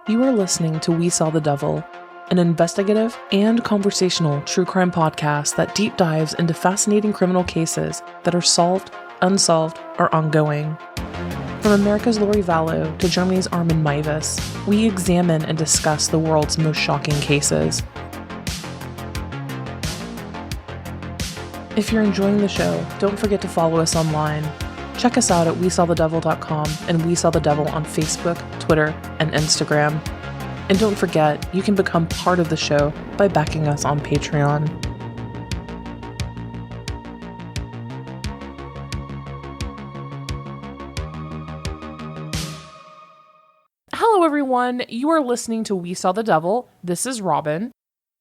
You are listening to We Saw the Devil, an investigative and conversational true crime podcast that deep dives into fascinating criminal cases that are solved, unsolved, or ongoing. From America's Lori Vallow to Germany's Armin Meiwes, we examine and discuss the world's most shocking cases. If you're enjoying the show, don't forget to follow us online. Check us out at WeSawTheDevil.com and We Saw the Devil on Facebook, Twitter, and Instagram. And don't forget, you can become part of the show by backing us on Patreon. Hello everyone, you are listening to We Saw the Devil. This is Robin.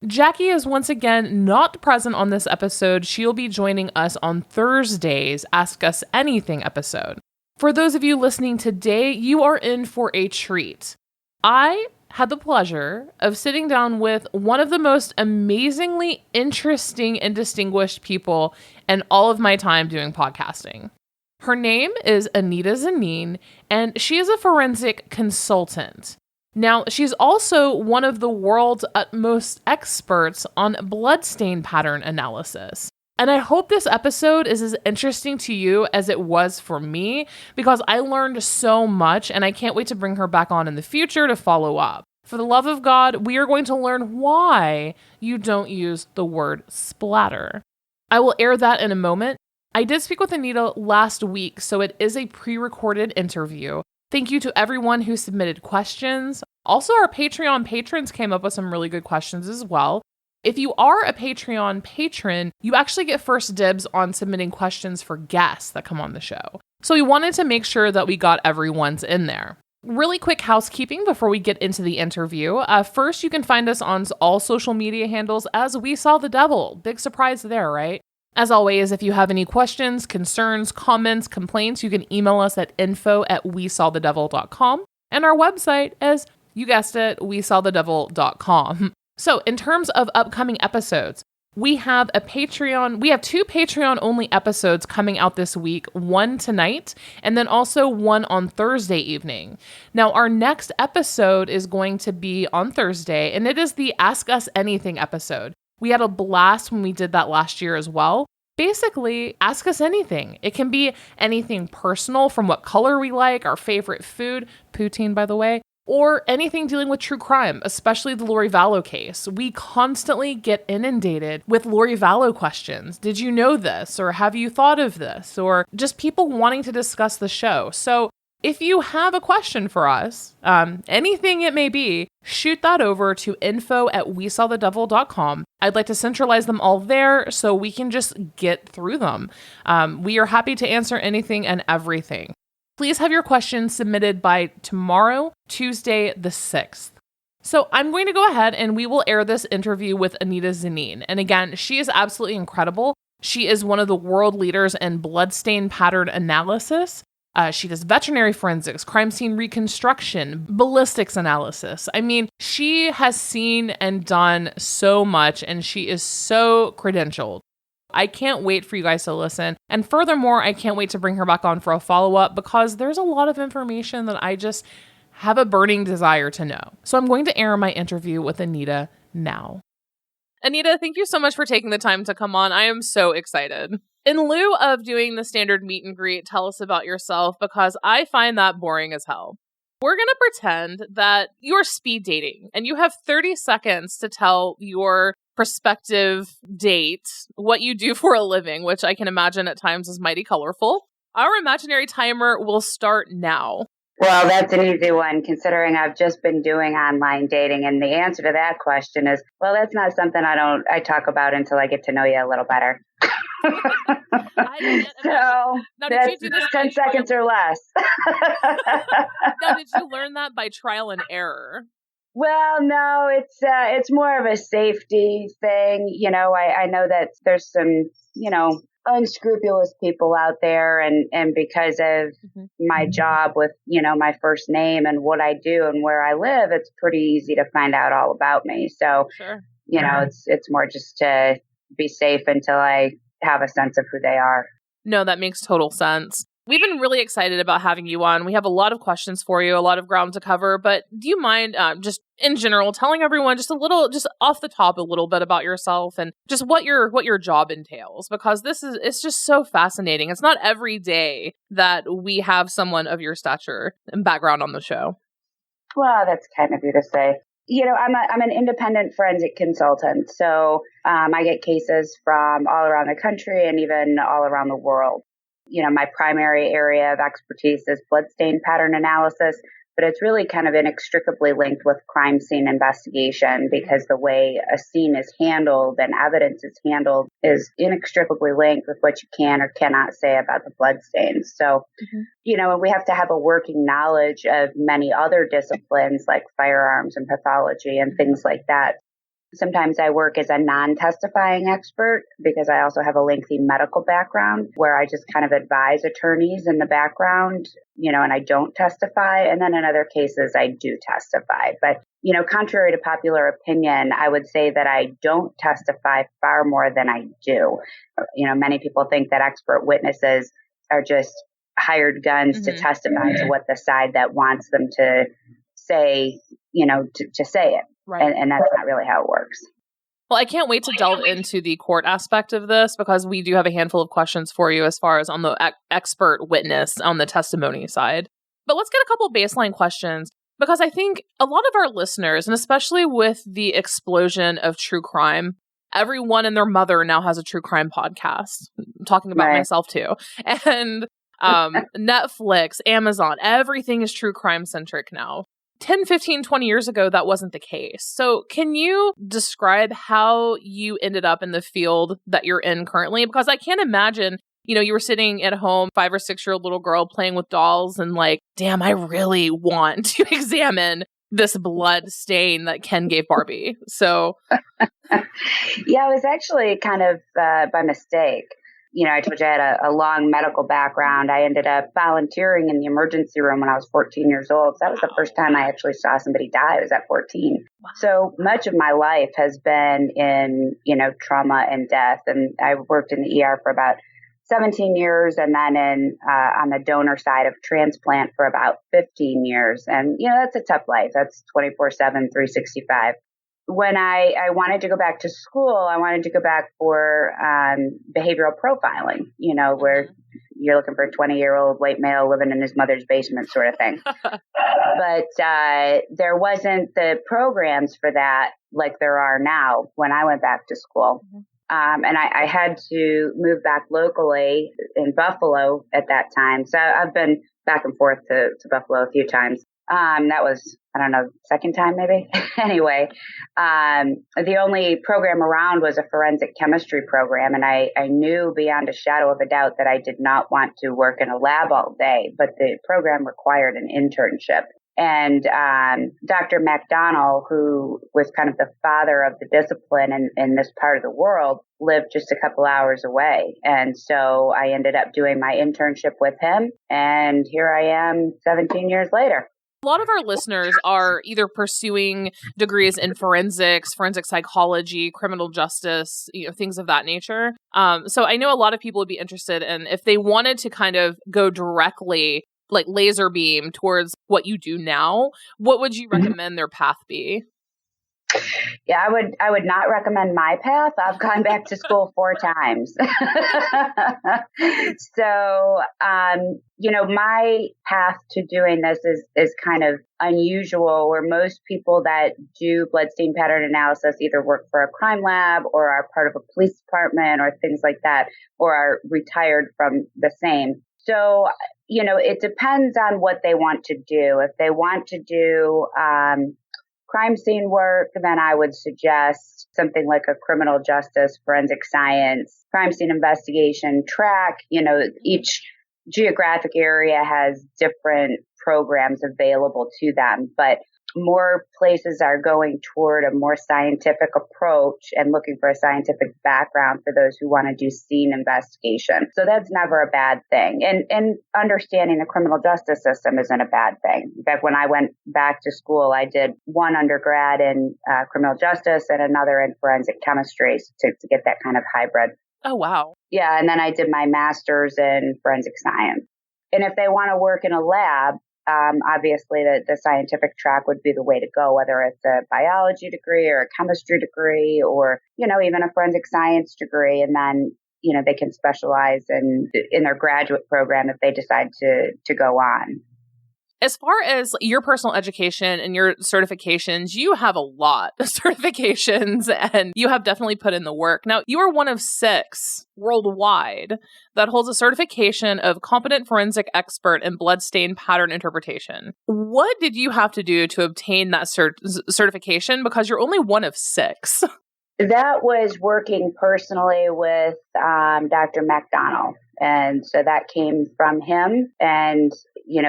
Jackie is once again not present on this episode. She'll be joining us on Thursday's Ask Us Anything episode. For those of you listening today, you are in for a treat. I had the pleasure of sitting down with one of the most amazingly interesting and distinguished people in all of my time doing podcasting. Her name is Anita Zannin, and she is a forensic consultant. Now, she's also one of the world's utmost experts on bloodstain pattern analysis. And I hope this episode is as interesting to you as it was for me, because I learned so much and I can't wait to bring her back on in the future to follow up. For the love of God, we are going to learn why you don't use the word splatter. I will air that in a moment. I did speak with Anita last week, so it is a pre-recorded interview. Thank you to everyone who submitted questions. Also, our Patreon patrons came up with some really good questions as well. If you are a Patreon patron, you actually get first dibs on submitting questions for guests that come on the show. So we wanted to make sure that we got everyone's in there. Really quick housekeeping before we get into the interview. First, you can find us on all social media handles as We Saw the Devil. Big surprise there, right? As always, if you have any questions, concerns, comments, complaints, you can email us at info@WeSawTheDevil.com. And our website is, you guessed it, WeSawTheDevil.com. So in terms of upcoming episodes, we have two Patreon-only episodes coming out this week, one tonight, and then also one on Thursday evening. Now, our next episode is going to be on Thursday, and it is the Ask Us Anything episode. We had a blast when we did that last year as well. Basically, ask us anything. It can be anything personal, from what color we like, our favorite food, poutine by the way, or anything dealing with true crime, especially the Lori Vallow case. We constantly get inundated with Lori Vallow questions. Did you know this? Or have you thought of this? Or just people wanting to discuss the show. So if you have a question for us, anything it may be, shoot that over to info@WeSawTheDevil.com. I'd like to centralize them all there so we can just get through them. We are happy to answer anything and everything. Please have your questions submitted by tomorrow, Tuesday the 6th. So I'm going to go ahead and we will air this interview with Anita Zannin. And again, she is absolutely incredible. She is one of the world leaders in bloodstain pattern analysis. She does veterinary forensics, crime scene reconstruction, ballistics analysis. I mean, she has seen and done so much, and she is so credentialed. I can't wait for you guys to listen. And furthermore, I can't wait to bring her back on for a follow-up, because there's a lot of information that I just have a burning desire to know. So I'm going to air my interview with Anita now. Anita, thank you so much for taking the time to come on. I am so excited. In lieu of doing the standard meet and greet, tell us about yourself, because I find that boring as hell. We're going to pretend that you're speed dating and you have 30 seconds to tell your prospective date what you do for a living, which I can imagine at times is mighty colorful. Our imaginary timer will start now. Well, that's an easy one, considering I've just been doing online dating. And the answer to that question is, well, that's not something I talk about until I get to know you a little better. So that's 10 seconds or less. Now, did you learn that by trial and error? Well, no, it's more of a safety thing. You know, I know that there's some, unscrupulous people out there, and because of my job with, my first name and what I do and where I live, it's pretty easy to find out all about me. So, sure. It's more just to be safe until I have a sense of who they are. No, that makes total sense. We've been really excited about having you on. We have a lot of questions for you, a lot of ground to cover, but do you mind just in general telling everyone just off the top a little bit about yourself and just what your job entails? Because it's just so fascinating. It's not every day that we have someone of your stature and background on the show. Well, that's kind of you to say. I'm an independent forensic consultant, so I get cases from all around the country and even all around the world. My primary area of expertise is bloodstain pattern analysis, but it's really kind of inextricably linked with crime scene investigation because the way a scene is handled and evidence is handled is inextricably linked with what you can or cannot say about the bloodstains. So, we have to have a working knowledge of many other disciplines like firearms and pathology and things like that. Sometimes I work as a non-testifying expert because I also have a lengthy medical background where I just kind of advise attorneys in the background, and I don't testify. And then in other cases, I do testify. But, contrary to popular opinion, I would say that I don't testify far more than I do. Many people think that expert witnesses are just hired guns to testify to what the side that wants them to say, to say it. Right. And that's not really how it works. Well, I can't wait to delve into the court aspect of this because we do have a handful of questions for you as far as on the expert witness on the testimony side. But let's get a couple baseline questions because I think a lot of our listeners, and especially with the explosion of true crime, everyone and their mother now has a true crime podcast. I'm talking about myself too. And Netflix, Amazon, everything is true crime centric now. 10, 15, 20 years ago, that wasn't the case. So can you describe how you ended up in the field that you're in currently? Because I can't imagine, you were sitting at home, 5 or 6-year-old little girl playing with dolls and like, damn, I really want to examine this blood stain that Ken gave Barbie. So. Yeah, it was actually kind of by mistake. I told you I had a long medical background. I ended up volunteering in the emergency room when I was 14 years old. So that was the first time I actually saw somebody die. I was at 14. Wow. So much of my life has been in, trauma and death. And I worked in the ER for about 17 years and then on the donor side of transplant for about 15 years. And, that's a tough life. That's 24/7, 365. When I wanted to go back to school, I wanted to go back for behavioral profiling, where you're looking for a 20-year-old white male living in his mother's basement sort of thing. But there wasn't the programs for that like there are now when I went back to school. And I had to move back locally in Buffalo at that time. So I've been back and forth to Buffalo a few times. That was, I don't know, second time maybe. Anyway, the only program around was a forensic chemistry program. And I knew beyond a shadow of a doubt that I did not want to work in a lab all day, but the program required an internship. And Dr. McDonnell, who was kind of the father of the discipline in this part of the world, lived just a couple hours away. And so I ended up doing my internship with him. And here I am 17 years later. A lot of our listeners are either pursuing degrees in forensics, forensic psychology, criminal justice, things of that nature. So I know a lot of people would be interested in if they wanted to kind of go directly, like laser beam towards what you do now, what would you recommend their path be? Yeah, I would not recommend my path. I've gone back to school 4 times. So, my path to doing this is kind of unusual, where most people that do bloodstain pattern analysis either work for a crime lab or are part of a police department or things like that, or are retired from the same. So, it depends on what they want to do. If they want to do crime scene work, then I would suggest something like a criminal justice, forensic science, crime scene investigation track. Each geographic area has different programs available to them, but more places are going toward a more scientific approach and looking for a scientific background for those who want to do scene investigation. So that's never a bad thing. And understanding the criminal justice system isn't a bad thing. In fact, when I went back to school, I did one undergrad in criminal justice and another in forensic chemistry to get that kind of hybrid. Oh, wow. Yeah. And then I did my master's in forensic science. And if they want to work in a lab, obviously the scientific track would be the way to go, whether it's a biology degree or a chemistry degree or, even a forensic science degree. And then, they can specialize in their graduate program if they decide to go on. As far as your personal education and your certifications, you have a lot of certifications and you have definitely put in the work. Now, you are one of 6 worldwide that holds a certification of competent forensic expert in Bloodstain Pattern Interpretation. What did you have to do to obtain that certification? Because you're only one of 6. That was working personally with Dr. McDonald. And so that came from him. And,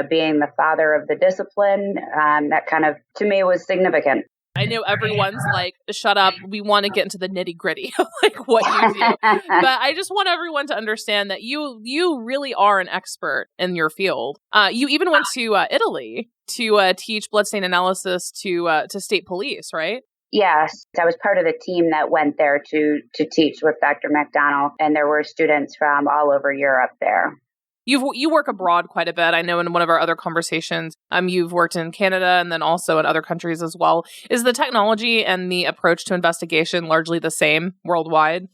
being the father of the discipline, that kind of, to me, was significant. I know everyone's like, shut up. We want to get into the nitty gritty of like what you do. But I just want everyone to understand that you really are an expert in your field. You even went to Italy to teach bloodstain analysis to state police, right? Yes, I was part of the team that went there to teach with Dr. McDonald, and there were students from all over Europe there. You work abroad quite a bit. I know in one of our other conversations, you've worked in Canada and then also in other countries as well. Is the technology and the approach to investigation largely the same worldwide?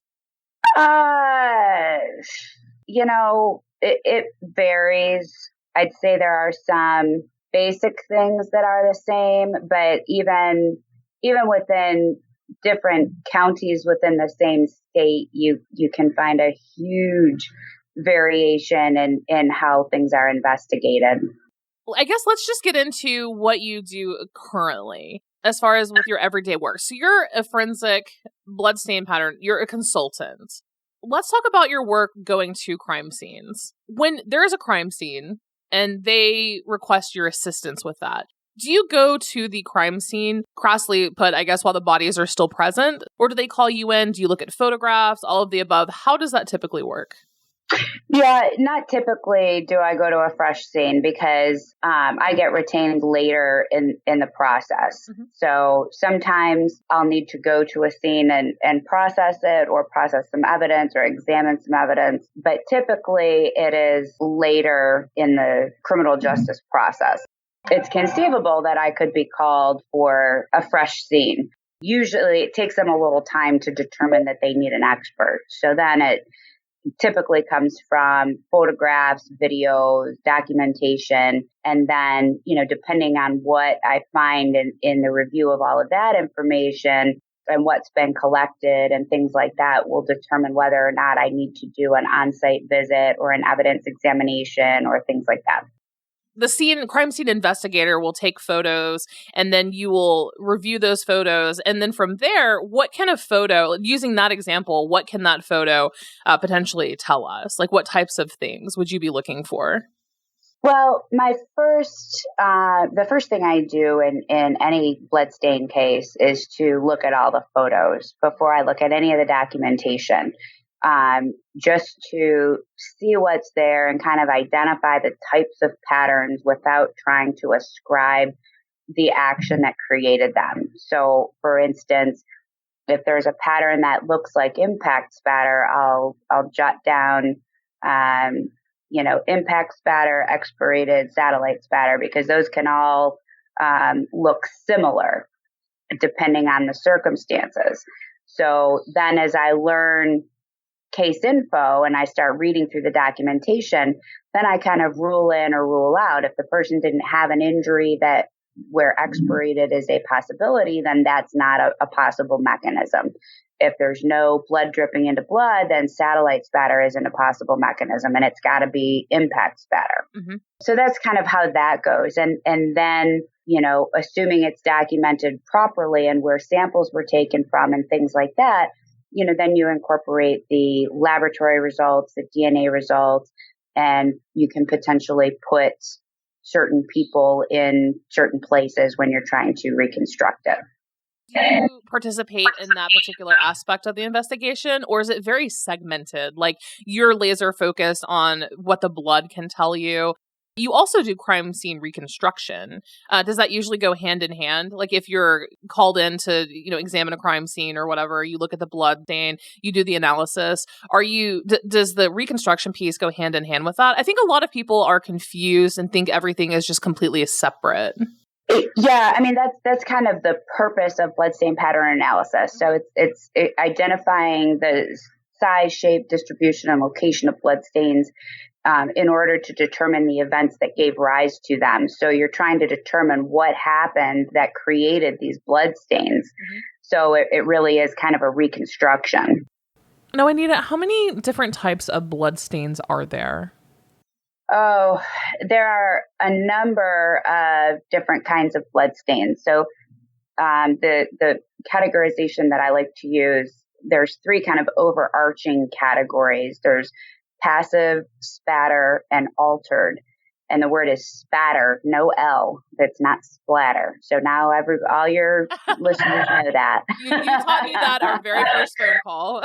It varies. I'd say there are some basic things that are the same, but even within different counties within the same state, you can find a huge variation in how things are investigated. Well, I guess let's just get into what you do currently as far as with your everyday work. So you're a forensic bloodstain pattern, you're a consultant. Let's talk about your work going to crime scenes. When there is a crime scene and they request your assistance with that, do you go to the crime scene, crassly put, I guess, while the bodies are still present? Or do they call you in? Do you look at photographs, all of the above? How does that typically work? Yeah, not typically do I go to a fresh scene because I get retained later in the process. Mm-hmm. So sometimes I'll need to go to a scene and process it or process some evidence or examine some evidence. But typically it is later in the criminal justice process. It's conceivable that I could be called for a fresh scene. Usually it takes them a little time to determine that they need an expert. So then it typically comes from photographs, videos, documentation, and then, depending on what I find in the review of all of that information and what's been collected and things like that will determine whether or not I need to do an on-site visit or an evidence examination or things like that. The crime scene investigator will take photos and then you will review those photos. And then from there, what kind of photo, using that example, what can that photo potentially tell us? Like what types of things would you be looking for? Well, the first thing I do in any bloodstain case is to look at all the photos before I look at any of the documentation. Just to see what's there and kind of identify the types of patterns without trying to ascribe the action that created them. So, for instance, if there's a pattern that looks like impact spatter, I'll jot down, impact spatter, expirated satellite spatter, because those can all look similar depending on the circumstances. So then as I learn case info and I start reading through the documentation, then I kind of rule in or rule out. If the person didn't have an injury where expirated is a possibility, then that's not a possible mechanism. If there's no blood dripping into blood, then satellite spatter isn't a possible mechanism, and it's got to be impact spatter. Mm-hmm. So that's kind of how that goes. And then, assuming it's documented properly and where samples were taken from and things like that, then you incorporate the laboratory results, the DNA results, and you can potentially put certain people in certain places when you're trying to reconstruct it. Do you participate in that particular aspect of the investigation, or is it very segmented? Like you're laser focused on what the blood can tell you? You also do crime scene reconstruction. Does that usually go hand in hand? Like if you're called in to, examine a crime scene or whatever, you look at the blood stain, you do the analysis. Does the reconstruction piece go hand in hand with that? I think a lot of people are confused and think everything is just completely separate. Yeah, I mean that's kind of the purpose of bloodstain pattern analysis. So it's identifying the size, shape, distribution, and location of bloodstains in order to determine the events that gave rise to them. So you're trying to determine what happened that created these bloodstains. Mm-hmm. So it really is kind of a reconstruction. Now, Anita, how many different types of bloodstains are there? Oh, there are a number of different kinds of bloodstains. So the categorization that I like to use, there's three kind of overarching categories. There's passive, spatter, and altered. And the word is spatter, no L. That's not splatter. So now all your listeners know that. You taught me that our very first phone call.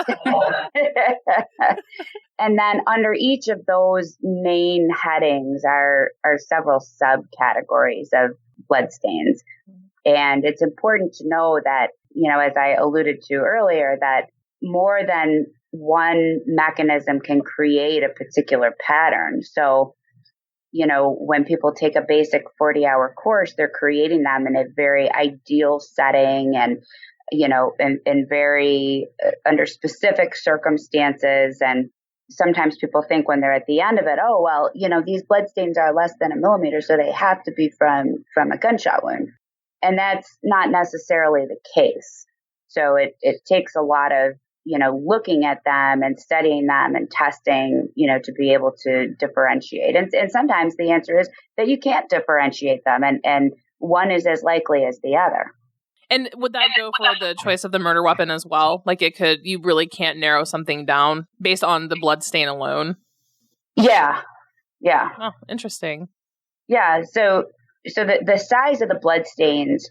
And then under each of those main headings are several subcategories of bloodstains. And it's important to know that, as I alluded to earlier, that more than one mechanism can create a particular pattern. So, when people take a basic 40-hour course, they're creating them in a very ideal setting and, in very under specific circumstances. And sometimes people think when they're at the end of it, oh, well, these bloodstains are less than 1 millimeter, so they have to be from a gunshot wound. And that's not necessarily the case. So it takes a lot of, looking at them and studying them and testing, to be able to differentiate. And sometimes the answer is that you can't differentiate them and one is as likely as the other. And would that go for the choice of the murder weapon as well? Like you really can't narrow something down based on the blood stain alone? Yeah. Yeah. Oh, interesting. Yeah. So the size of the blood stains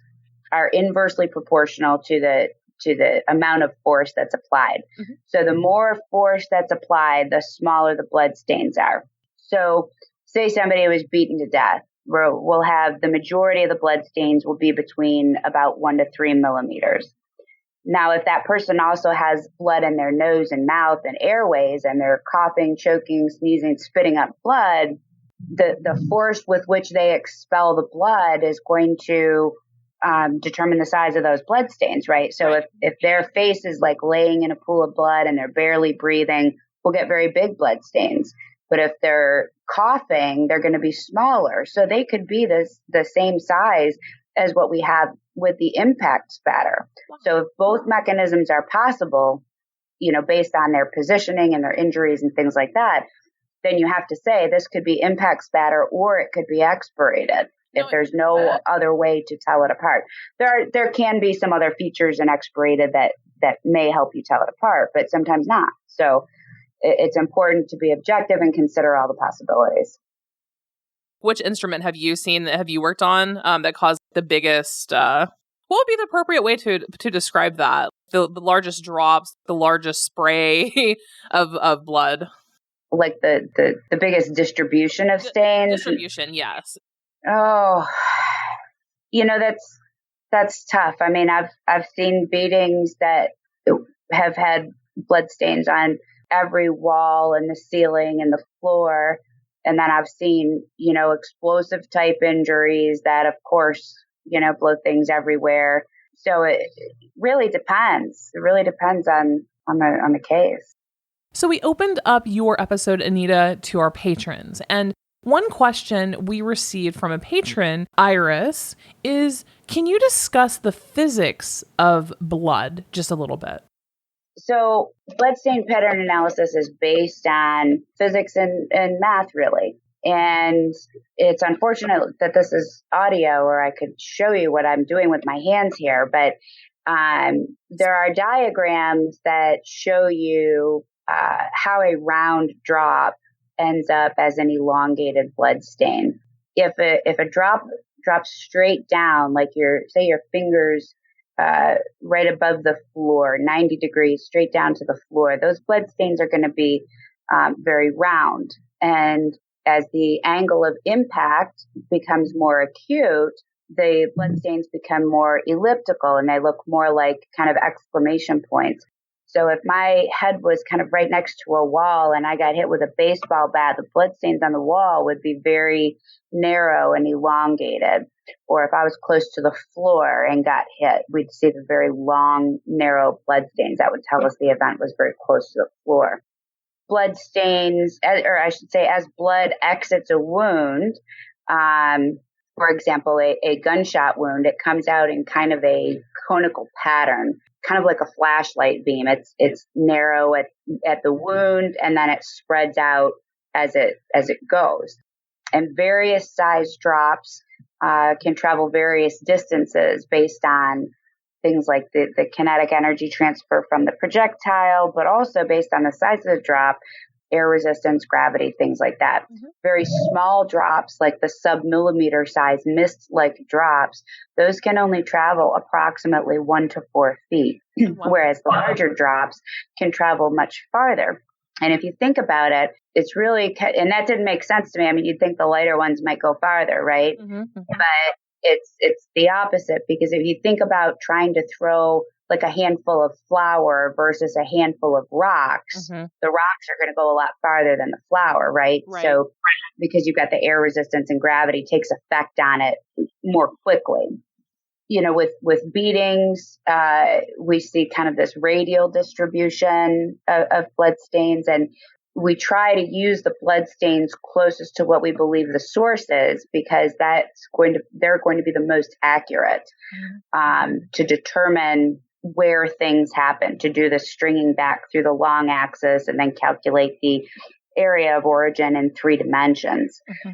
are inversely proportional to the amount of force that's applied. Mm-hmm. So the more force that's applied, the smaller the blood stains are. So say somebody was beaten to death, we'll have the majority of the blood stains will be between about 1 to 3 millimeters. Now, if that person also has blood in their nose and mouth and airways and they're coughing, choking, sneezing, spitting up blood, the force with which they expel the blood is going to determine the size of those blood stains, right? So if their face is like laying in a pool of blood and they're barely breathing, we'll get very big blood stains. But if they're coughing, they're going to be smaller. So they could be the same size as what we have with the impact spatter. So if both mechanisms are possible, based on their positioning and their injuries and things like that, then you have to say this could be impact spatter or it could be expirated. If there's no other way to tell it apart. There can be some other features in expirated that may help you tell it apart, but sometimes not. So it's important to be objective and consider all the possibilities. Which instrument have you seen that have you worked on that caused the biggest, what would be the appropriate way to describe that? The largest drops, the largest spray of blood? Like the biggest distribution of stains? Distribution, yes. Oh, that's tough. I mean, I've seen beatings that have had blood stains on every wall and the ceiling and the floor. And then I've seen, explosive type injuries that, of course, blow things everywhere. So it really depends. It really depends on the case. So we opened up your episode, Anita, to our patrons. And one question we received from a patron, Iris, is, can you discuss the physics of blood just a little bit? So bloodstain pattern analysis is based on physics and math, really. And it's unfortunate that this is audio, or I could show you what I'm doing with my hands here. But there are diagrams that show you how a round drop ends up as an elongated blood stain. If a drop drops straight down, like your fingers right above the floor, 90 degrees straight down to the floor, those blood stains are going to be very round. And as the angle of impact becomes more acute, the bloodstains become more elliptical and they look more like kind of exclamation points. So if my head was kind of right next to a wall and I got hit with a baseball bat, the bloodstains on the wall would be very narrow and elongated. Or if I was close to the floor and got hit, we'd see the very long, narrow bloodstains. That would tell us the event was very close to the floor. Bloodstains, or I should say, as blood exits a wound, for example, a gunshot wound, it comes out in kind of a conical pattern, kind of like a flashlight beam. It's narrow at the wound, and then it spreads out as it goes. And various size drops can travel various distances based on things like the kinetic energy transfer from the projectile, but also based on the size of the drop, air resistance, gravity, things like that. Mm-hmm. Very small drops, like the sub-millimeter size mist-like drops, those can only travel approximately 1 to 4 feet, whereas the larger drops can travel much farther. And if you think about it, it's really, and that didn't make sense to me. I mean, you'd think the lighter ones might go farther, right? Mm-hmm. But it's the opposite, because if you think about trying to throw like a handful of flour versus a handful of rocks, mm-hmm. the rocks are going to go a lot farther than the flour, right? So because you've got the air resistance and gravity takes effect on it more quickly. You know, with beatings, we see kind of this radial distribution of blood stains, and we try to use the blood stains closest to what we believe the source is, because they're going to be the most accurate to determine where things happen, to do the stringing back through the long axis and then calculate the area of origin in 3 dimensions. Mm-hmm.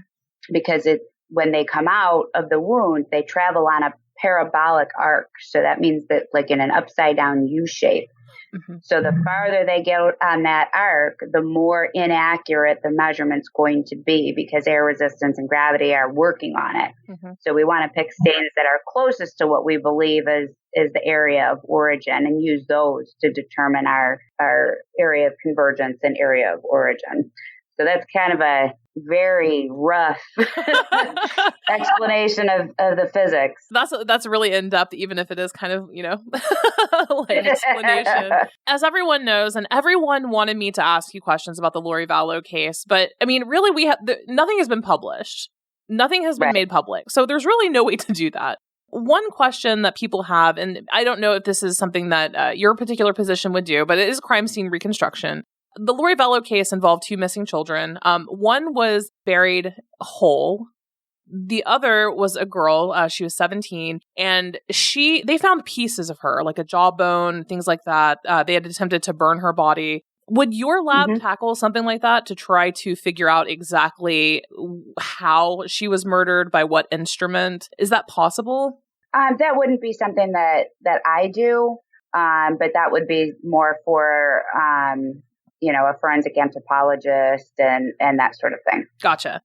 Because when they come out of the wound, they travel on a parabolic arc. So that means that like in an upside down U shape. Mm-hmm. So the farther they get on that arc, the more inaccurate the measurement's going to be, because air resistance and gravity are working on it. Mm-hmm. So we want to pick stains that are closest to what we believe is the area of origin, and use those to determine our area of convergence and area of origin. So that's kind of a very rough explanation of the physics. That's really in-depth, even if it is kind of, like explanation. As everyone knows, and everyone wanted me to ask you questions about the Lori Vallow case, but I mean, really, nothing has been published. Nothing has been made public. So there's really no way to do that. One question that people have, and I don't know if this is something that your particular position would do, but it is crime scene reconstruction. The Lori Vallow case involved 2 missing children. One was buried whole. The other was a girl. She was 17, and they found pieces of her, like a jawbone, things like that. They had attempted to burn her body. Would your lab tackle something like that to try to figure out exactly how she was murdered, by what instrument? Is that possible? That wouldn't be something that I do, but that would be more for a forensic anthropologist and that sort of thing. Gotcha.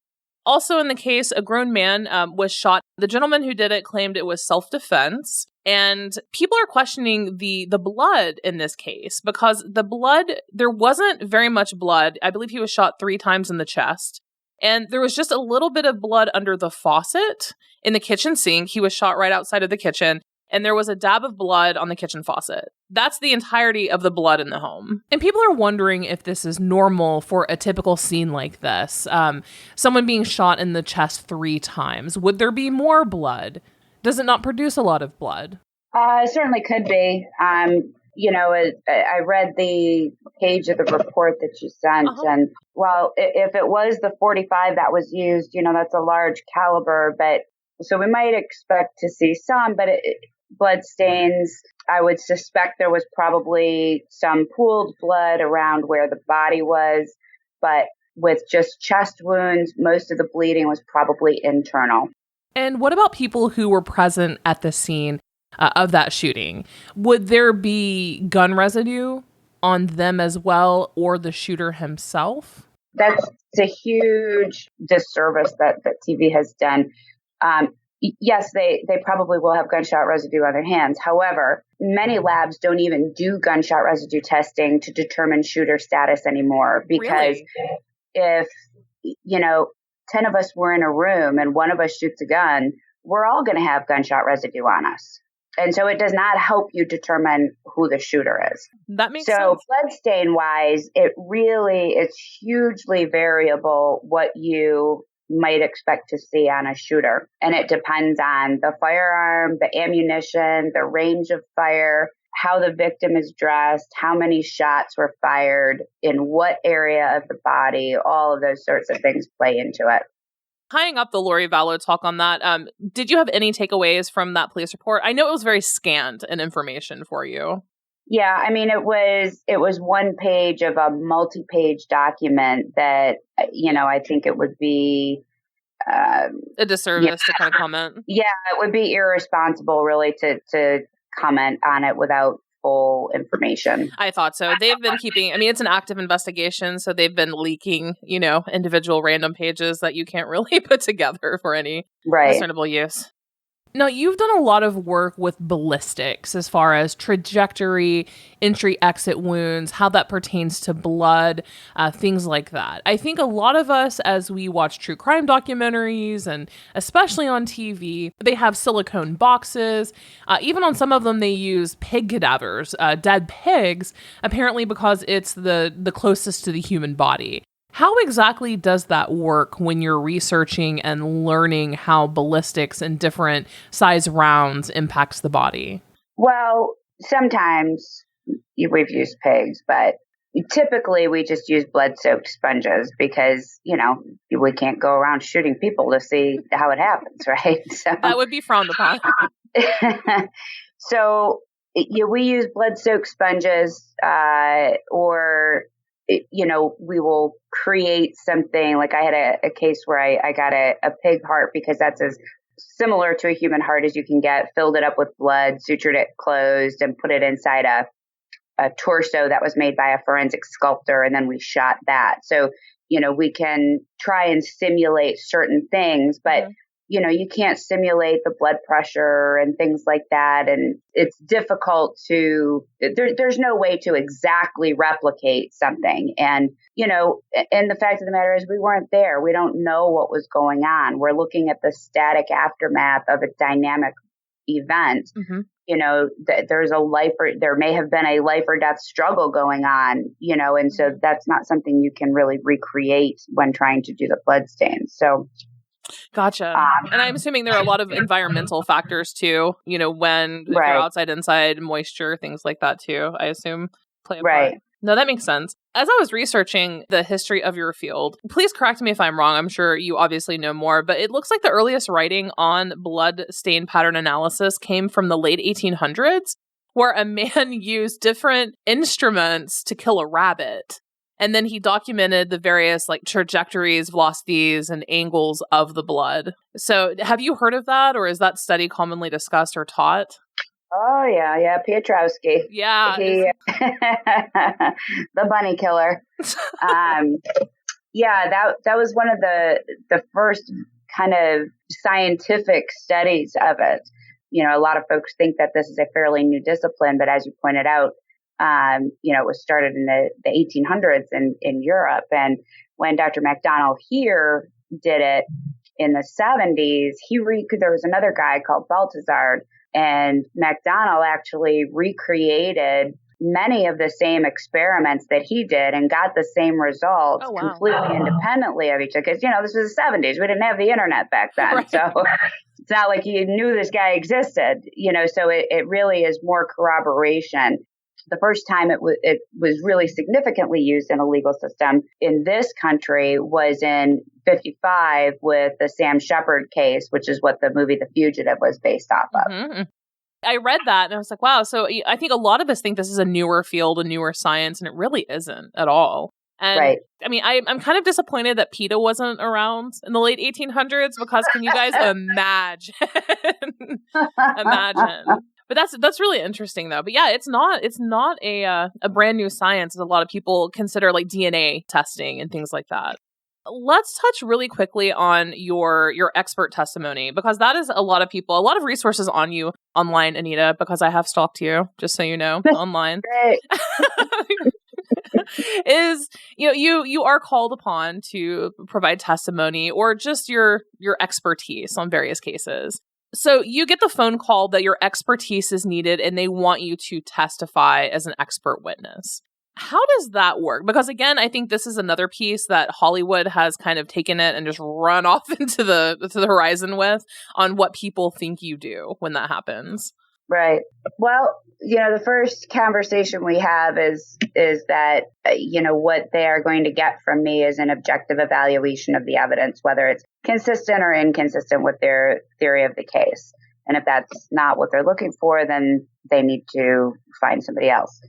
Also in the case, a grown man was shot. The gentleman who did it claimed it was self-defense. And people are questioning the blood in this case, because there wasn't very much blood. I believe he was shot 3 times in the chest. And there was just a little bit of blood under the faucet in the kitchen sink. He was shot right outside of the kitchen. And there was a dab of blood on the kitchen faucet. That's the entirety of the blood in the home. And people are wondering if this is normal for a typical scene like this. Someone being shot in the chest 3 times. Would there be more blood? Does it not produce a lot of blood? It certainly could be. I read the page of the report that you sent. And well, if it was the .45 that was used, that's a large caliber. But so we might expect to see some, but blood stains, I would suspect there was probably some pooled blood around where the body was, but with just chest wounds, most of the bleeding was probably internal. And what about people who were present at the scene of that shooting? Would there be gun residue on them as well, or the shooter himself? That's a huge disservice that TV has done. Yes, they probably will have gunshot residue on their hands. However, many labs don't even do gunshot residue testing to determine shooter status anymore, because if 10 of us were in a room and one of us shoots a gun, we're all going to have gunshot residue on us. And so it does not help you determine who the shooter is. That makes sense. So bloodstain wise, it's hugely variable what you might expect to see on a shooter. And it depends on the firearm, the ammunition, the range of fire, how the victim is dressed, how many shots were fired, in what area of the body. All of those sorts of things play into it. Tying up the Lori Vallow talk on that, did you have any takeaways from that police report? I know it was very scant in information for you. Yeah, I mean, it was one page of a multi-page document that, I think it would be a disservice to kind of comment. Yeah, it would be irresponsible really to comment on it without full information. I thought so. They've been it's an active investigation, so they've been leaking, individual random pages that you can't really put together for any discernible use. Now, you've done a lot of work with ballistics as far as trajectory, entry-exit wounds, how that pertains to blood, things like that. I think a lot of us, as we watch true crime documentaries, and especially on TV, they have silicone boxes. Even on some of them, they use pig cadavers, dead pigs, apparently because it's the closest to the human body. How exactly does that work when you're researching and learning how ballistics and different size rounds impacts the body? Well, sometimes we've used pigs, but typically we just use blood-soaked sponges because, we can't go around shooting people to see how it happens, right? So that would be frowned upon. So we use blood-soaked sponges or we will create something. Like I had a case where I got a pig heart because that's as similar to a human heart as you can get, filled it up with blood, sutured it closed, and put it inside a torso that was made by a forensic sculptor. And then we shot that. So, we can try and simulate certain things, but you can't simulate the blood pressure and things like that. And it's difficult there's no way to exactly replicate something. And, and the fact of the matter is we weren't there. We don't know what was going on. We're looking at the static aftermath of a dynamic event. Mm-hmm. There may have been a life or death struggle going on, and so that's not something you can really recreate when trying to do the bloodstains. So. Gotcha. And I'm assuming there are a lot of environmental factors too, when they're outside, inside, moisture, things like that too, I assume play a part. No, that makes sense. As I was researching the history of your field, please correct me if I'm wrong. I'm sure you obviously know more, but it looks like the earliest writing on bloodstain pattern analysis came from the late 1800s, where a man used different instruments to kill a rabbit. And then he documented the various trajectories, velocities, and angles of the blood. So have you heard of that, or is that study commonly discussed or taught? Oh, yeah. Piotrowski. Yeah. The bunny killer. That was one of the first kind of scientific studies of it. A lot of folks think that this is a fairly new discipline, but as you pointed out, it was started in the 1800s in Europe. And when Dr. MacDonald here did it in the 70s, there was another guy called Balthazar, and MacDonald actually recreated many of the same experiments that he did and got the same results completely independently of each other. Because, this was the 70s. We didn't have the internet back then. Right. So it's not like you knew this guy existed, so it really is more corroboration. The first time it was really significantly used in a legal system in this country was in 1955 with the Sam Shepard case, which is what the movie The Fugitive was based off of. Mm-hmm. I read that and I was like, wow. So I think a lot of us think this is a newer field, a newer science, and it really isn't at all. And I mean, I'm kind of disappointed that PETA wasn't around in the late 1800s because can you guys imagine? But that's really interesting though. But yeah, it's not a brand new science as a lot of people consider, like DNA testing and things like that. Let's touch really quickly on your expert testimony, because that is a lot of resources on you online, Anita, because I have stalked you, just so you know, online. is, you are called upon to provide testimony or just your expertise on various cases. So you get the phone call that your expertise is needed and they want you to testify as an expert witness. How does that work? Because again, I think this is another piece that Hollywood has kind of taken it and just run off into the horizon with on what people think you do when that happens. Right. Well, the first conversation we have is that, what they are going to get from me is an objective evaluation of the evidence, whether it's consistent or inconsistent with their theory of the case. And if that's not what they're looking for, then they need to find somebody else.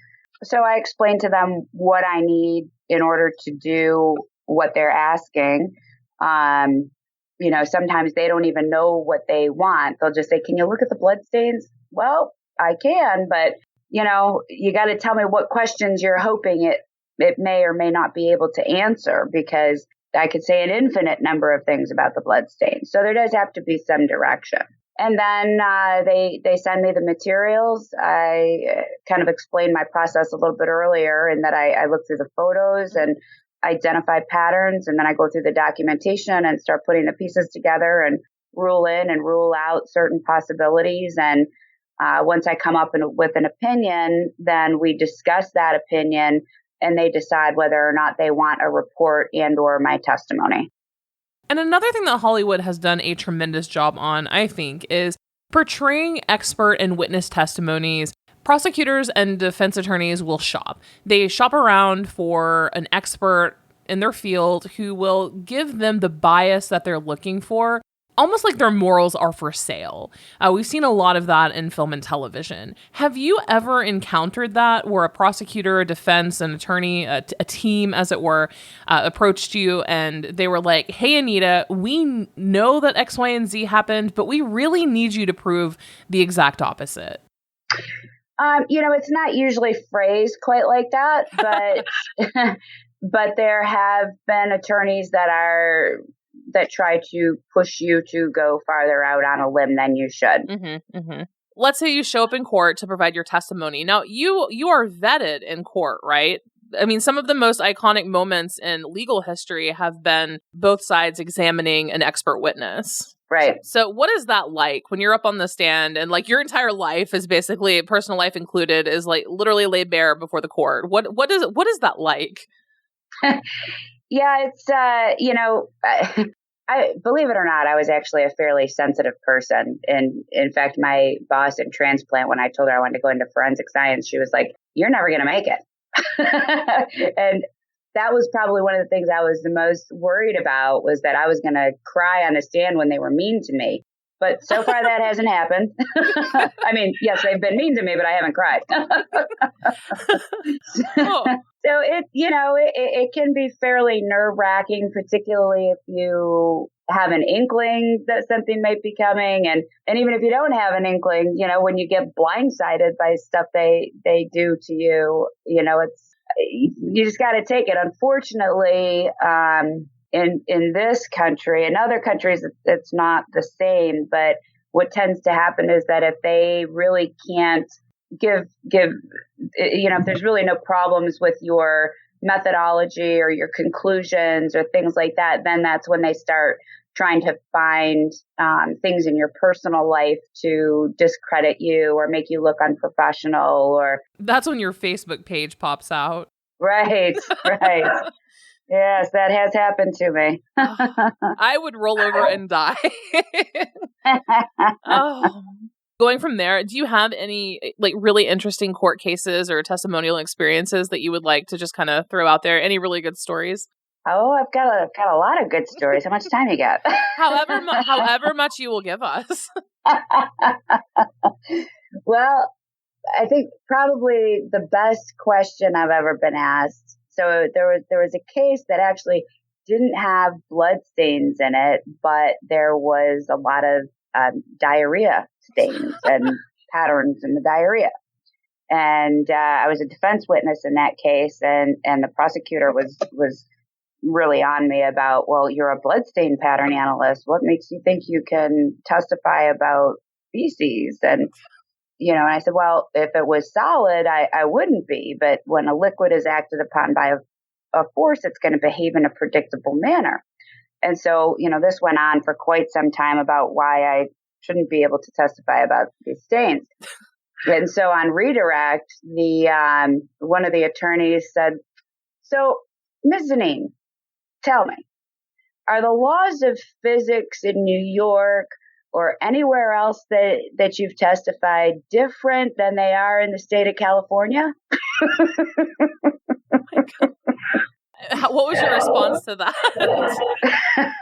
So I explained to them what I need in order to do what they're asking. Sometimes they don't even know what they want. They'll just say, "Can you look at the bloodstains?" Well, I can, but, you got to tell me what questions you're hoping it may or may not be able to answer, because I could say an infinite number of things about the bloodstains. So there does have to be some direction. And then they send me the materials. I kind of explained my process a little bit earlier in that I look through the photos and identify patterns, and then I go through the documentation and start putting the pieces together and rule in and rule out certain possibilities. And once I come up with an opinion, then we discuss that opinion and they decide whether or not they want a report and or my testimony. And another thing that Hollywood has done a tremendous job on, I think, is portraying expert and witness testimonies. Prosecutors and defense attorneys will shop. They shop around for an expert in their field who will give them the bias that they're looking for, almost like their morals are for sale. We've seen a lot of that in film and television. Have you ever encountered that where a prosecutor, a defense, an attorney, a team, as it were, approached you and they were like, "Hey, Anita, we know that X, Y, and Z happened, but we really need you to prove the exact opposite"? It's not usually phrased quite like that, but but there have been attorneys that try to push you to go farther out on a limb than you should. Mm-hmm, mm-hmm. Let's say you show up in court to provide your testimony. Now, you are vetted in court, right? I mean, some of the most iconic moments in legal history have been both sides examining an expert witness. Right. So what is that like when you're up on the stand and like your entire life is basically, personal life included, is like literally laid bare before the court? What is that like? Yeah, it's, I believe it or not, I was actually a fairly sensitive person. And in fact, my boss in transplant, when I told her I wanted to go into forensic science, she was like, "You're never going to make it." And that was probably one of the things I was the most worried about, was that I was going to cry on the stand when they were mean to me. But so far that hasn't happened. I mean, yes, they've been mean to me, but I haven't cried. So it can be fairly nerve-wracking, particularly if you have an inkling that something might be coming. And even if you don't have an inkling, when you get blindsided by stuff they do to you, you just got to take it. Unfortunately, in this country, in other countries, it's not the same. But what tends to happen is that if they really can't give, if there's really no problems with your methodology or your conclusions or things like that, then that's when they start trying to find things in your personal life to discredit you or make you look unprofessional. Or that's when your Facebook page pops out. Right. Yes, that has happened to me. I would roll over and die. Oh. Going from there, do you have any like really interesting court cases or testimonial experiences that you would like to just kind of throw out there? Any really good stories? Oh, I've got a lot of good stories. How much time you got? However much you will give us. Well, I think probably the best question I've ever been asked. So there was a case that actually didn't have blood stains in it, but there was a lot of diarrhea stains and patterns in the diarrhea. And I was a defense witness in that case, and the prosecutor was really on me about, "Well, you're a bloodstain pattern analyst. What makes you think you can testify about feces?" And and I said, well, if it was solid, I wouldn't be. But when a liquid is acted upon by a force, it's going to behave in a predictable manner. And so, this went on for quite some time about why I shouldn't be able to testify about these stains. And so on redirect, one of the attorneys said, so, Ms. Zannin, tell me, are the laws of physics in New York or anywhere else that you've testified different than they are in the state of California? What was your response to that?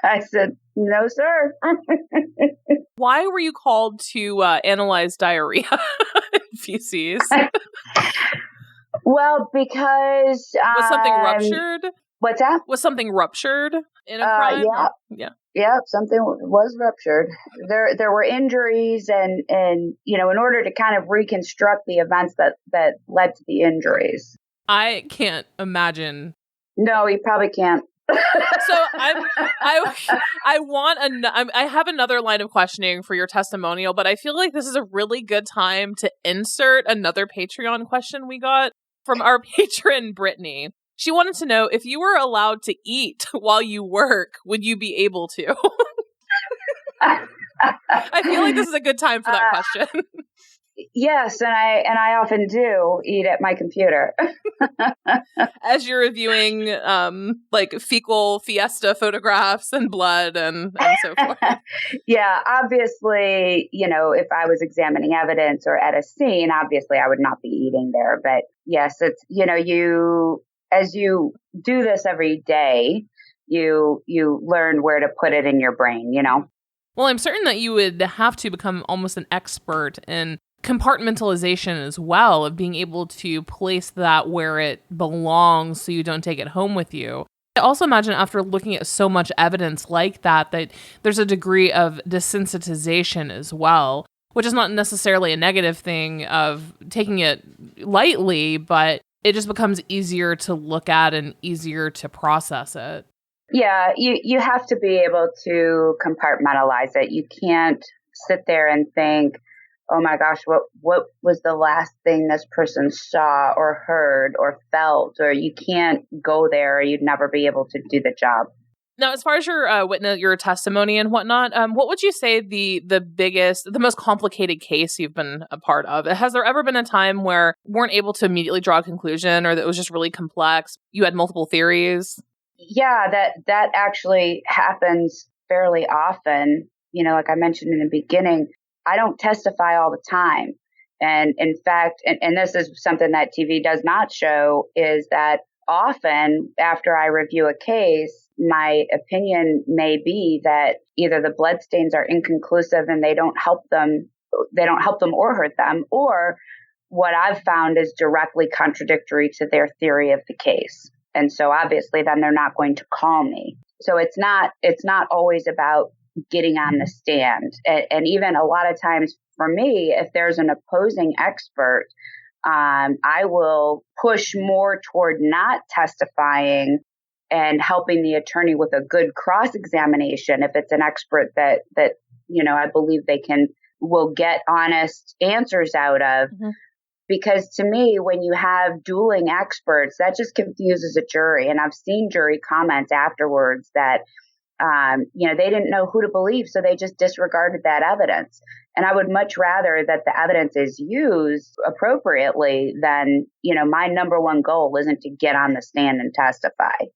I said, no, sir. Why were you called to analyze diarrhea in feces? Well, because... was something ruptured? What's that? Was something ruptured in a crime? Yeah, something was ruptured. There were injuries and in order to kind of reconstruct the events that led to the injuries. I can't imagine. No, you probably can't. So I have another line of questioning for your testimonial, but I feel like this is a really good time to insert another Patreon question we got from our patron, Brittany. She wanted to know, if you were allowed to eat while you work, would you be able to? I feel like this is a good time for that question. Yes, and I often do eat at my computer. As you're reviewing like fecal fiesta photographs and blood and so forth. Yeah, obviously, if I was examining evidence or at a scene, obviously I would not be eating there. But yes, it's, as you do this every day, you learn where to put it in your brain, Well, I'm certain that you would have to become almost an expert in compartmentalization as well, of being able to place that where it belongs so you don't take it home with you. I also imagine after looking at so much evidence like that there's a degree of desensitization as well, which is not necessarily a negative thing of taking it lightly, but it just becomes easier to look at and easier to process it. Yeah, you have to be able to compartmentalize it. You can't sit there and think, oh my gosh, what was the last thing this person saw or heard or felt? Or you can't go there, or you'd never be able to do the job. Now, as far as your testimony and whatnot, what would you say the most complicated case you've been a part of? Has there ever been a time where you weren't able to immediately draw a conclusion, or that it was just really complex? You had multiple theories? Yeah, that actually happens fairly often. Like I mentioned in the beginning, I don't testify all the time. And in fact, and this is something that TV does not show, is that often after I review a case, my opinion may be that either the bloodstains are inconclusive and they don't help them or hurt them, or what I've found is directly contradictory to their theory of the case. And so obviously then they're not going to call me. So it's not always about getting on the stand. And even a lot of times for me, if there's an opposing expert, I will push more toward not testifying and helping the attorney with a good cross-examination if it's an expert that I believe will get honest answers out of. Mm-hmm. Because to me, when you have dueling experts, that just confuses a jury. And I've seen jury comments afterwards that they didn't know who to believe, so they just disregarded that evidence. And I would much rather that the evidence is used appropriately than, my number one goal isn't to get on the stand and testify.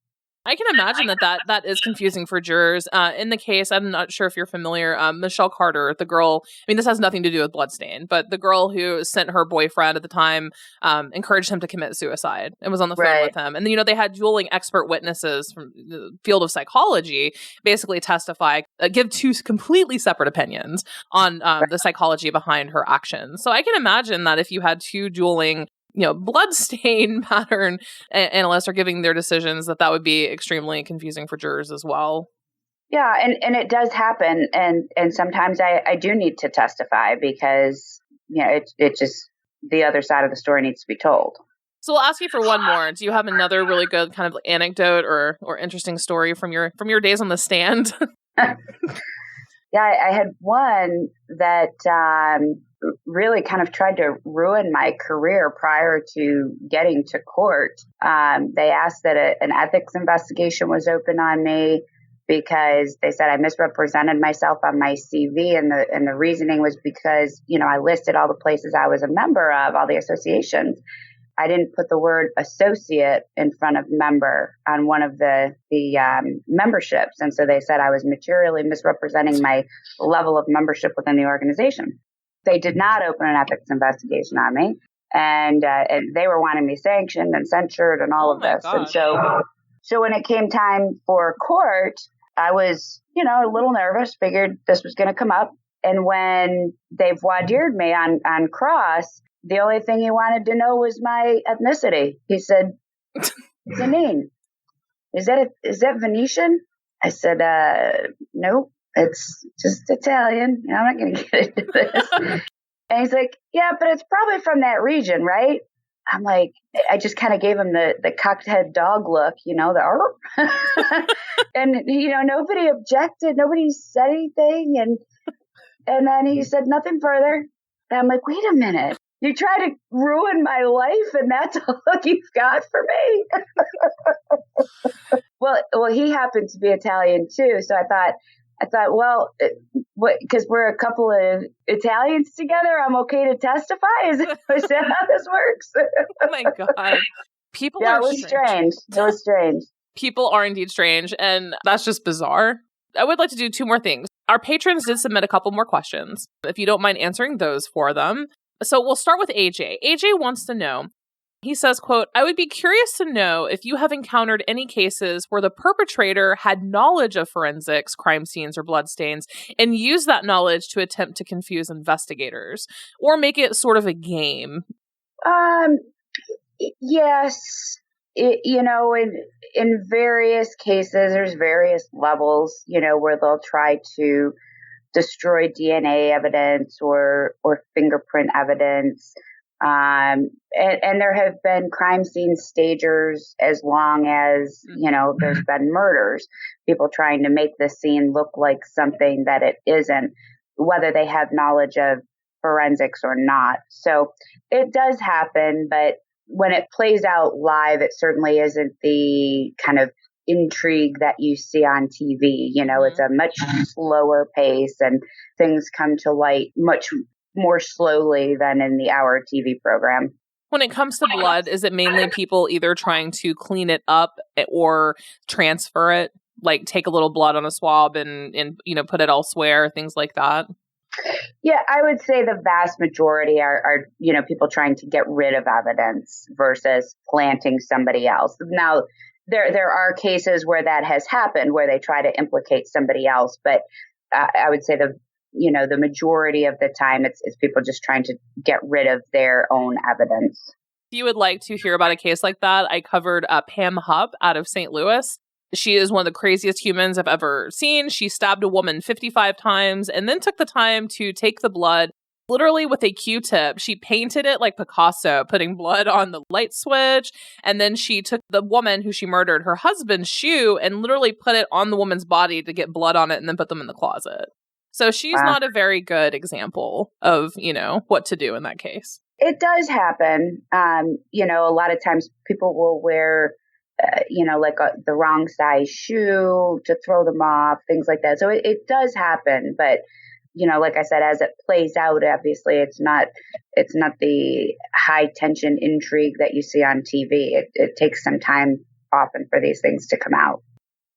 I can imagine that is confusing for jurors. In the case, I'm not sure if you're familiar, Michelle Carter, the girl, this has nothing to do with Bloodstained, but the girl who sent her boyfriend at the time, encouraged him to commit suicide and was on the phone with him. And then, they had dueling expert witnesses from the field of psychology basically testify, give two completely separate opinions on the psychology behind her actions. So I can imagine that if you had two dueling Bloodstain Pattern analysts are giving their decisions, that would be extremely confusing for jurors as well. Yeah, and it does happen, and sometimes I do need to testify because it just, the other side of the story needs to be told. So we'll ask you for one more. Do you have another really good kind of anecdote or interesting story from your days on the stand? Yeah, I had one that really kind of tried to ruin my career prior to getting to court. They asked that an ethics investigation was open on me because they said I misrepresented myself on my CV. And the reasoning was because, I listed all the places I was a member of, all the associations. I didn't put the word associate in front of member on one of the memberships. And so they said I was materially misrepresenting my level of membership within the organization. They did not open an ethics investigation on me. And they were wanting me sanctioned and censured and all of this. God. And so when it came time for court, I was, a little nervous, figured this was going to come up. And when they voir dired me on cross, the only thing he wanted to know was my ethnicity. He said, Zannin, is that Venetian? I said, nope, it's just Italian. I'm not going to get into this. And he's like, yeah, but it's probably from that region, right? I'm like, I just kind of gave him the cocked head dog look, and, nobody objected. Nobody said anything. And then he said nothing further. And I'm like, wait a minute. You try to ruin my life, and that's all you've got for me? Well, he happens to be Italian too, so I thought, well, because we're a couple of Italians together, I'm okay to testify. Is that how this works? Oh my God, people are it was strange. It was strange. People are indeed strange, and that's just bizarre. I would like to do two more things. Our patrons did submit a couple more questions, if you don't mind answering those for them. So we'll start with AJ. AJ wants to know, he says, quote, I would be curious to know if you have encountered any cases where the perpetrator had knowledge of forensics, crime scenes, or bloodstains, and used that knowledge to attempt to confuse investigators or make it sort of a game. Yes. In various cases, there's various levels, where they'll try to destroy DNA evidence or fingerprint evidence. And there have been crime scene stagers as long as, there's been murders, people trying to make the scene look like something that it isn't, whether they have knowledge of forensics or not. So it does happen, but when it plays out live, it certainly isn't the kind of intrigue that you see on TV. It's a much slower pace and things come to light much more slowly than in the hour TV program. When it comes to blood, is it mainly people either trying to clean it up or transfer it, like take a little blood on a swab and put it elsewhere, things like that? Yeah, I would say the vast majority are people trying to get rid of evidence versus planting somebody else. Now, there are cases where that has happened, where they try to implicate somebody else, but I would say the majority of the time it's people just trying to get rid of their own evidence. If you would like to hear about a case like that, I covered Pam Hupp out of St. Louis. She is one of the craziest humans I've ever seen. She stabbed a woman 55 times and then took the time to take the blood literally with a Q-tip. She painted it like Picasso, putting blood on the light switch. And then she took the woman who she murdered, her husband's shoe, and literally put it on the woman's body to get blood on it and then put them in the closet. So she's not a very good example of, what to do in that case. It does happen. A lot of times people will wear the wrong size shoe to throw them off, things like that. So it does happen, but like I said, as it plays out, obviously it's not the high tension intrigue that you see on TV. It takes some time often for these things to come out.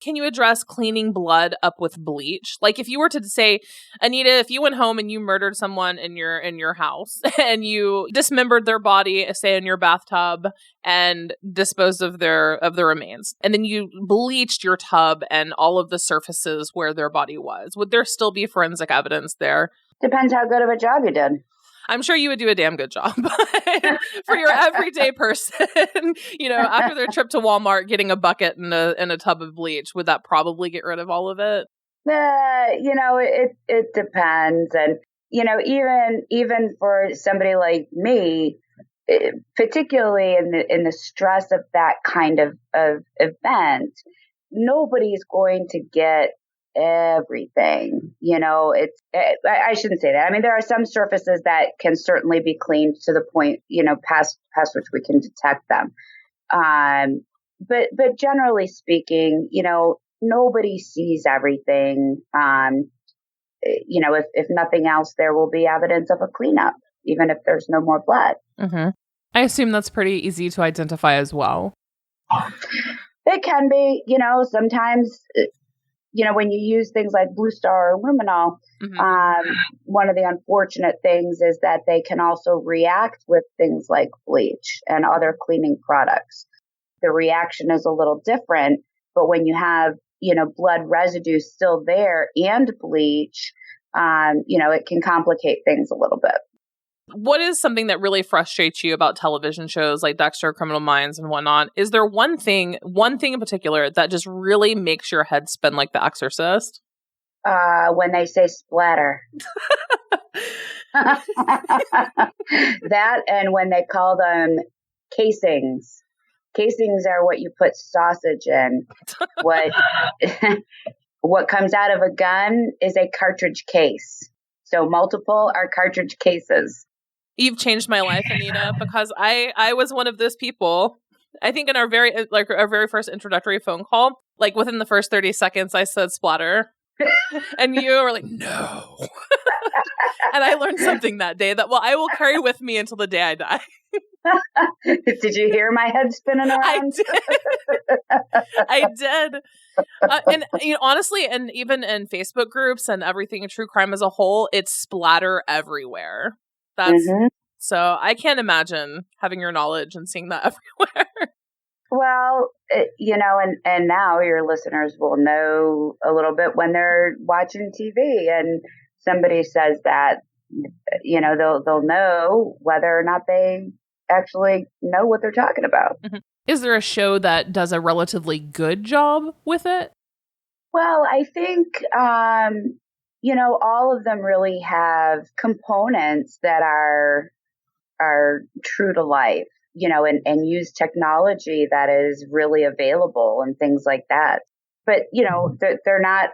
Can you address cleaning blood up with bleach? Like if you were to say, Anita, if you went home and you murdered someone in your house and you dismembered their body, say in your bathtub, and disposed of their remains, and then you bleached your tub and all of the surfaces where their body was, would there still be forensic evidence there? Depends how good of a job you did. I'm sure you would do a damn good job. For your everyday person, after their trip to Walmart, getting a bucket and a tub of bleach, would that probably get rid of all of it? It depends. And, even for somebody like me, particularly in the stress of that kind of event, nobody's going to get everything. I shouldn't say that. I mean, there are some surfaces that can certainly be cleaned to the point, past which we can detect them. But generally speaking, nobody sees everything. If nothing else, there will be evidence of a cleanup, even if there's no more blood. Mm-hmm. I assume that's pretty easy to identify as well. It can be, sometimes, when you use things like Blue Star or luminol, one of the unfortunate things is that they can also react with things like bleach and other cleaning products. The reaction is a little different, but when you have, blood residue still there and bleach, it can complicate things a little bit. What is something that really frustrates you about television shows like Dexter, Criminal Minds, and whatnot? Is there one thing in particular that just really makes your head spin like The Exorcist? When they say splatter. That, and when they call them casings. Casings are what you put sausage in. What comes out of a gun is a cartridge case. So multiple are cartridge cases. You've changed my life, Anita, because I was one of those people. I think in our very first introductory phone call, like within the first 30 seconds, I said splatter. And you were like, no. And I learned something that day that, I will carry with me until the day I die. Did you hear my head spinning around? I did. And honestly, and even in Facebook groups and everything in true crime as a whole, it's splatter everywhere. So I can't imagine having your knowledge and seeing that everywhere. Well, and now your listeners will know a little bit when they're watching TV and somebody says that, they'll know whether or not they actually know what they're talking about. Mm-hmm. Is there a show that does a relatively good job with it? Well, I think, all of them really have components that are true to life, and use technology that is really available and things like that. But, they're not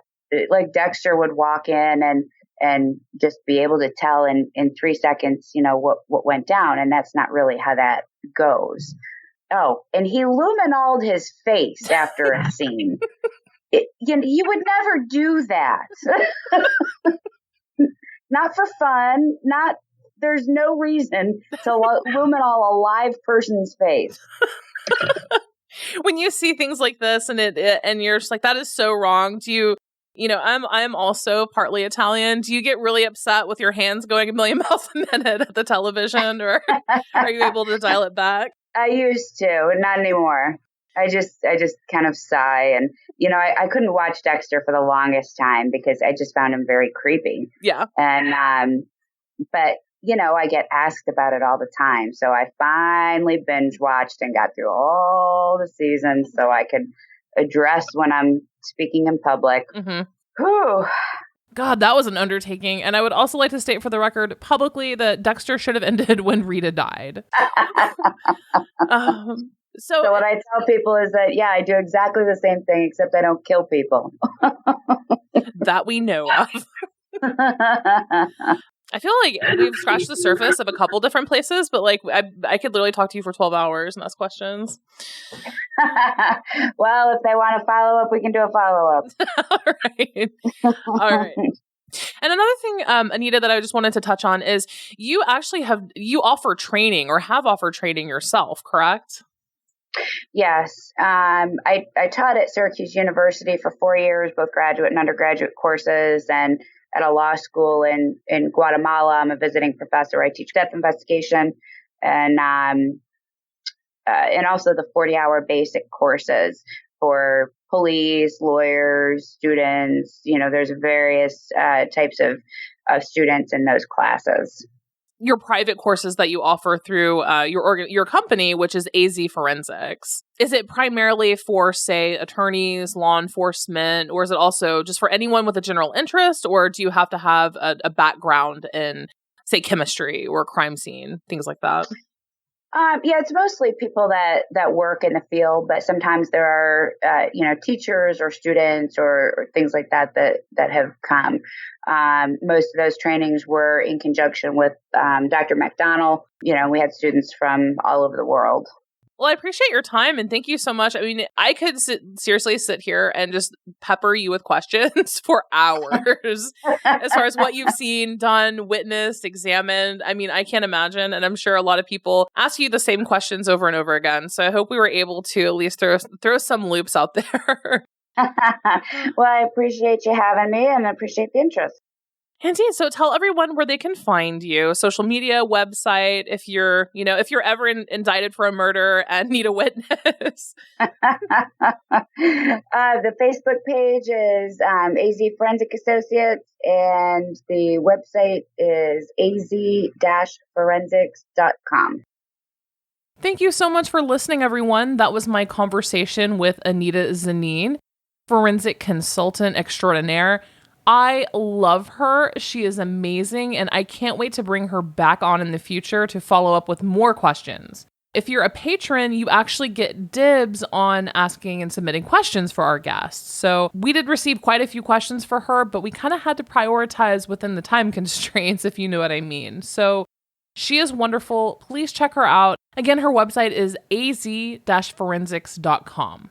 like Dexter would walk in and just be able to tell in 3 seconds, what went down. And that's not really how that goes. Oh, and he luminoled his face after a scene. He would never do that. Not for fun. There's no reason to luminol a live person's face. When you see things like this and you're just like, that is so wrong. Do you, I'm also partly Italian. Do you get really upset with your hands going a million miles a minute at the television, or are you able to dial it back? I used to, not anymore. I just kind of sigh, and I couldn't watch Dexter for the longest time because I just found him very creepy. Yeah. And but I get asked about it all the time, so I finally binge watched and got through all the seasons so I could address when I'm speaking in public. Mm-hmm. Whew. God, that was an undertaking. And I would also like to state for the record publicly that Dexter should have ended when Rita died. So what I tell people is that, yeah, I do exactly the same thing, except I don't kill people. That we know of. I feel like we've scratched the surface of a couple different places, but like I could literally talk to you for 12 hours and ask questions. Well, if they want to follow up, we can do a follow up. All right. And another thing, Anita, that I just wanted to touch on is you actually you offer training or have offered training yourself, correct? Yes. I taught at Syracuse University for 4 years, both graduate and undergraduate courses, and at a law school in Guatemala. I'm a visiting professor. I teach death investigation and also the 40-hour basic courses for police, lawyers, students. There's various types of students in those classes. Your private courses that you offer through your company, which is AZ Forensics, is it primarily for, say, attorneys, law enforcement, or is it also just for anyone with a general interest, or do you have to have a background in, say, chemistry or crime scene, things like that? Yeah, it's mostly people that work in the field, but sometimes there are, teachers or students or things like that have come. Most of those trainings were in conjunction with Dr. McDonald. We had students from all over the world. Well, I appreciate your time and thank you so much. I mean, I could seriously sit here and just pepper you with questions for hours as far as what you've seen, done, witnessed, examined. I mean, I can't imagine. And I'm sure a lot of people ask you the same questions over and over again. So I hope we were able to at least throw some loops out there. Well, I appreciate you having me and I appreciate the interest. Indeed. So tell everyone where they can find you, social media, website, if you're ever indicted for a murder and need a witness. The Facebook page is AZ Forensic Associates and the website is az-forensics.com. Thank you so much for listening, everyone. That was my conversation with Anita Zannin, forensic consultant extraordinaire. I love her. She is amazing, and I can't wait to bring her back on in the future to follow up with more questions. If you're a patron, you actually get dibs on asking and submitting questions for our guests. So we did receive quite a few questions for her, but we kind of had to prioritize within the time constraints, if you know what I mean. So she is wonderful. Please check her out. Again, her website is az-forensics.com.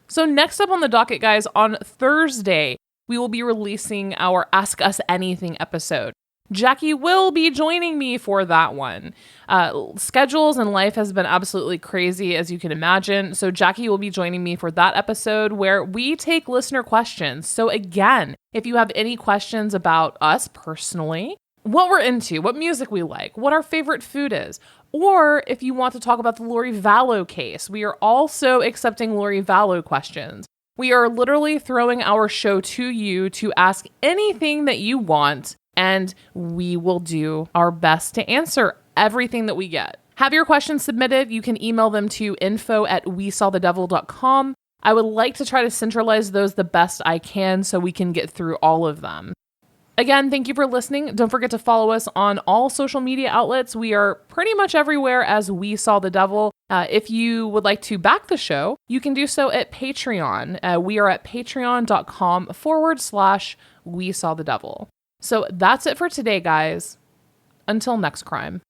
So next up on the docket, guys, on Thursday, we will be releasing our Ask Us Anything episode. Jackie will be joining me for that one. Schedules and life has been absolutely crazy, as you can imagine. So Jackie will be joining me for that episode where we take listener questions. So again, if you have any questions about us personally, what we're into, what music we like, what our favorite food is, or if you want to talk about the Lori Vallow case, we are also accepting Lori Vallow questions. We are literally throwing our show to you to ask anything that you want, and we will do our best to answer everything that we get. Have your questions submitted. You can email them to info@wesawthedevil.com. I would like to try to centralize those the best I can so we can get through all of them. Again, thank you for listening. Don't forget to follow us on all social media outlets. We are pretty much everywhere as We Saw the Devil. If you would like to back the show, you can do so at Patreon. We are at patreon.com/We Saw the Devil. So that's it for today, guys. Until next crime.